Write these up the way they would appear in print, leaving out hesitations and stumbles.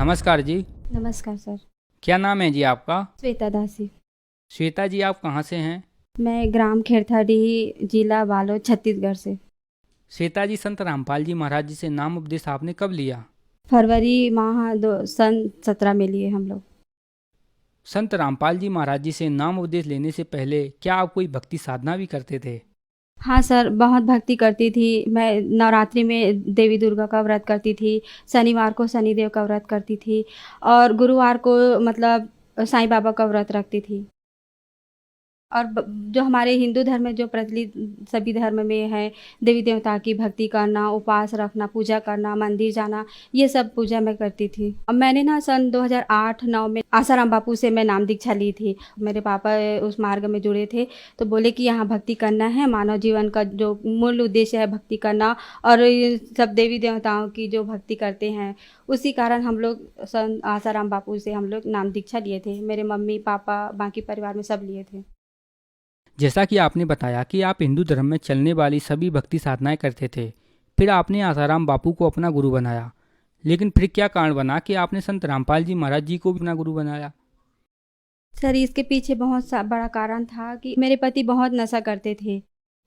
नमस्कार जी। नमस्कार सर। क्या नाम है जी आपका? श्वेता दासी। श्वेता जी, आप कहाँ से हैं? मैं ग्राम खेरथाडीही, जिला बालोद, छत्तीसगढ़ से। श्वेता जी, संत रामपाल जी महाराज जी से नाम उपदेश आपने कब लिया? फरवरी माह सन 17 में लिए हम लोग। संत रामपाल जी महाराज जी से नाम उपदेश लेने से पहले क्या आप कोई भक्ति साधना भी करते थे? हाँ सर, बहुत भक्ति करती थी। मैं नवरात्रि में देवी दुर्गा का व्रत करती थी, शनिवार को शनिदेव का व्रत करती थी और गुरुवार को मतलब साईं बाबा का व्रत रखती थी। और जो हमारे हिंदू धर्म में जो प्रचलित सभी धर्म में है, देवी देवता की भक्ति करना, उपवास रखना, पूजा करना, मंदिर जाना, ये सब पूजा मैं करती थी। अब मैंने ना सन 2008-9 में आसाराम बापू से मैं नाम दीक्षा ली थी। मेरे पापा उस मार्ग में जुड़े थे, तो बोले कि यहाँ भक्ति करना है, मानव जीवन का जो मूल उद्देश्य है भक्ति करना, और ये सब देवी देवताओं की जो भक्ति करते हैं, उसी कारण हम लोग सन आसाराम बापू से हम लोग नाम दीक्षा लिए थे। मेरे मम्मी पापा बाकी परिवार में सब लिए थे। जैसा कि आपने बताया कि आप हिंदू धर्म में चलने वाली सभी भक्ति साधनाएं करते थे, फिर आपने आसाराम बापू को अपना गुरु बनाया, लेकिन फिर क्या कारण बना कि आपने संत रामपाल जी महाराज जी को भी अपना गुरु बनाया? सर, इसके पीछे बहुत बड़ा कारण था कि मेरे पति बहुत नशा करते थे।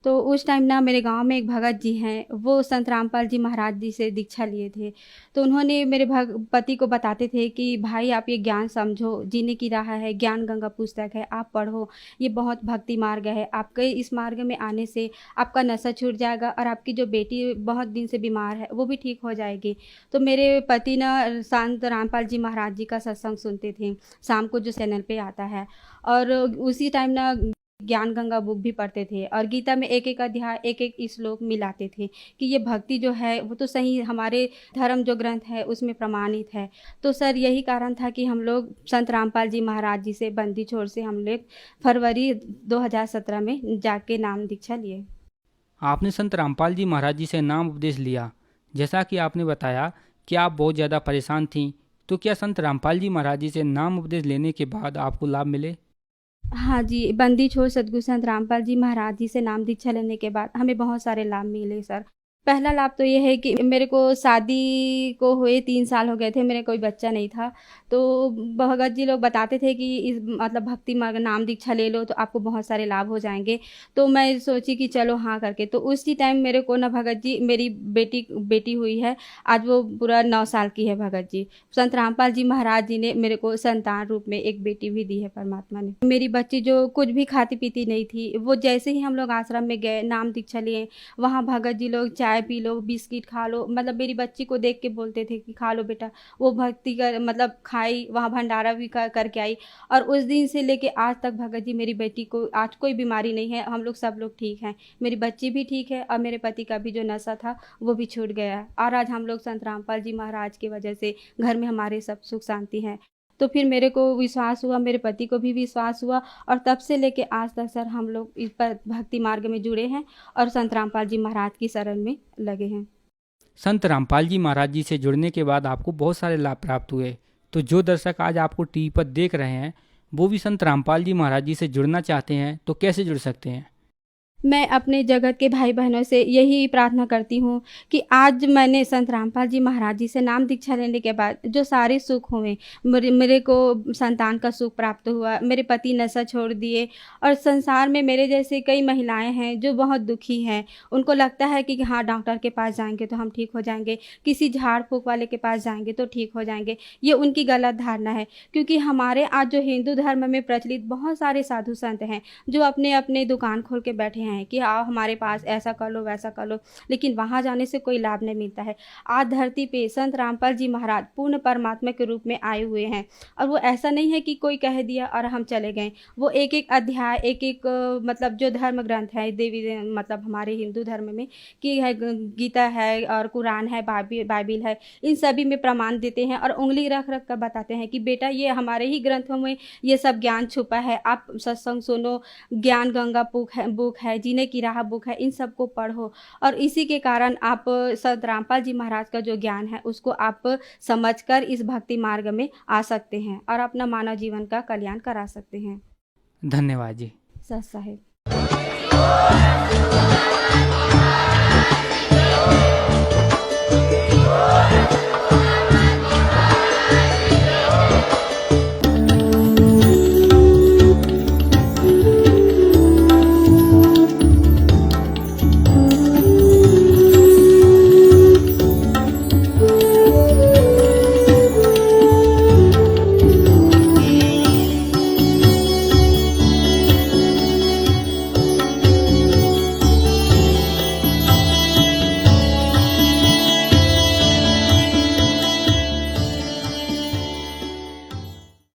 तो उस टाइम ना मेरे गांव में एक भगत जी हैं, वो संत रामपाल जी महाराज जी से दीक्षा लिए थे। तो उन्होंने मेरे पति को बताते थे कि भाई आप ये ज्ञान समझो, जीने की राह है, ज्ञान गंगा पुस्तक है, आप पढ़ो, ये बहुत भक्ति मार्ग है। आपके इस मार्ग में आने से आपका नशा छूट जाएगा और आपकी जो बेटी बहुत दिन से बीमार है वो भी ठीक हो जाएगी। तो मेरे पति ना संत रामपाल जी महाराज जी का सत्संग सुनते थे, शाम को जो चैनल पे आता है, और उसी टाइम ना ज्ञान गंगा बुक भी पढ़ते थे और गीता में एक एक अध्याय एक एक श्लोक मिलाते थे कि ये भक्ति जो है वो तो सही हमारे धर्म जो ग्रंथ है उसमें प्रमाणित है। तो सर यही कारण था कि हम लोग संत रामपाल जी महाराज जी से बंदी छोड़ से हम लोग फरवरी 2017 में जाके नाम दीक्षा लिए। आपने संत रामपाल जी महाराज जी से नाम उपदेश लिया। जैसा कि आपने बताया कि आप बहुत ज़्यादा परेशान थीं, तो क्या संत रामपाल जी महाराज जी से नाम उपदेश लेने के बाद आपको लाभ मिले? हाँ जी, बंदी छोड़ सद्गुरु संत रामपाल जी महाराज जी से नाम दीक्षा लेने के बाद हमें बहुत सारे लाभ मिले सर। पहला लाभ तो ये है कि मेरे को शादी को हुए 3 साल हो गए थे, मेरे कोई बच्चा नहीं था। तो भगत जी लोग बताते थे कि इस मतलब भक्ति मार्ग नाम दीक्षा ले लो तो आपको बहुत सारे लाभ हो जाएँगे। तो मैं सोची कि चलो हाँ करके, तो उसी टाइम मेरे को ना भगत जी, मेरी बेटी हुई है, आज वो पूरा 9 साल की है भगत जी। संत रामपाल जी महाराज जी ने मेरे को संतान रूप में एक बेटी भी दी है परमात्मा ने। मेरी बच्ची जो कुछ भी खाती-पीती नहीं थी, वो जैसे ही हम लोग आश्रम में गए, नाम दीक्षा लिए, वहाँ भगत जी लोग चाय पी लो, बिस्किट खा लो, मतलब मेरी बच्ची को देख के बोलते थे कि खा लो बेटा। वो भक्ति कर मतलब खाई, वहाँ भंडारा भी करके आई, और उस दिन से लेके आज तक भगत जी मेरी बेटी को आज कोई बीमारी नहीं है, हम लोग सब लोग ठीक हैं। मेरी बच्ची भी ठीक है और मेरे पति का भी जो नशा था वो भी छूट गया है, और आज हम लोग संत रामपाल जी महाराज की वजह से घर में हमारे सब सुख शांति है। तो फिर मेरे को विश्वास हुआ, मेरे पति को भी विश्वास हुआ, और तब से लेके आज तक सर हम लोग इस पर भक्ति मार्ग में जुड़े हैं और संत रामपाल जी महाराज की शरण में लगे हैं। संत रामपाल जी महाराज जी से जुड़ने के बाद आपको बहुत सारे लाभ प्राप्त हुए। तो जो दर्शक आज आपको टीवी पर देख रहे हैं, वो भी संत रामपाल जी महाराज जी से जुड़ना चाहते हैं, तो कैसे जुड़ सकते हैं? मैं अपने जगत के भाई बहनों से यही प्रार्थना करती हूँ कि आज मैंने संत रामपाल जी महाराज जी से नाम दीक्षा लेने के बाद जो सारे सुख हुए, मेरे को संतान का सुख प्राप्त हुआ, मेरे पति नशा छोड़ दिए, और संसार में मेरे जैसे कई महिलाएं हैं जो बहुत दुखी हैं। उनको लगता है कि हाँ डॉक्टर के पास जाएंगे तो हम ठीक हो जाएंगे, किसी झाड़ फूँक वाले के पास जाएंगे तो ठीक हो जाएंगे। ये उनकी गलत धारणा है, क्योंकि हमारे आज जो हिंदू धर्म में प्रचलित बहुत सारे साधु संत हैं जो अपने अपने दुकान खोल के बैठे हैं कि आओ हमारे पास, ऐसा कर लो वैसा कर लो, लेकिन वहाँ जाने से कोई लाभ नहीं मिलता है। आज धरती पे संत रामपाल जी महाराज पूर्ण परमात्मा के रूप में आए हुए हैं, और वो ऐसा नहीं है कि कोई कह दिया और हम चले गए। वो एक एक अध्याय एक एक मतलब जो धर्म ग्रंथ है देवी मतलब हमारे हिंदू धर्म में कि है, गीता है और कुरान है, बाइबिल है, इन सभी में प्रमाण देते हैं और उंगली रख रख कर बताते हैं कि बेटा ये हमारे ही ग्रंथों में ये सब ज्ञान छुपा है, आप सत्संग सुनो, ज्ञान गंगा बुक है, जीने की राह बुक है, इन सबको पढ़ो, और इसी के कारण आप संत रामपाल जी महाराज का जो ज्ञान है उसको आप समझकर इस भक्ति मार्ग में आ सकते हैं और अपना मानव जीवन का कल्याण करा सकते हैं। धन्यवाद जी। सत साहिब।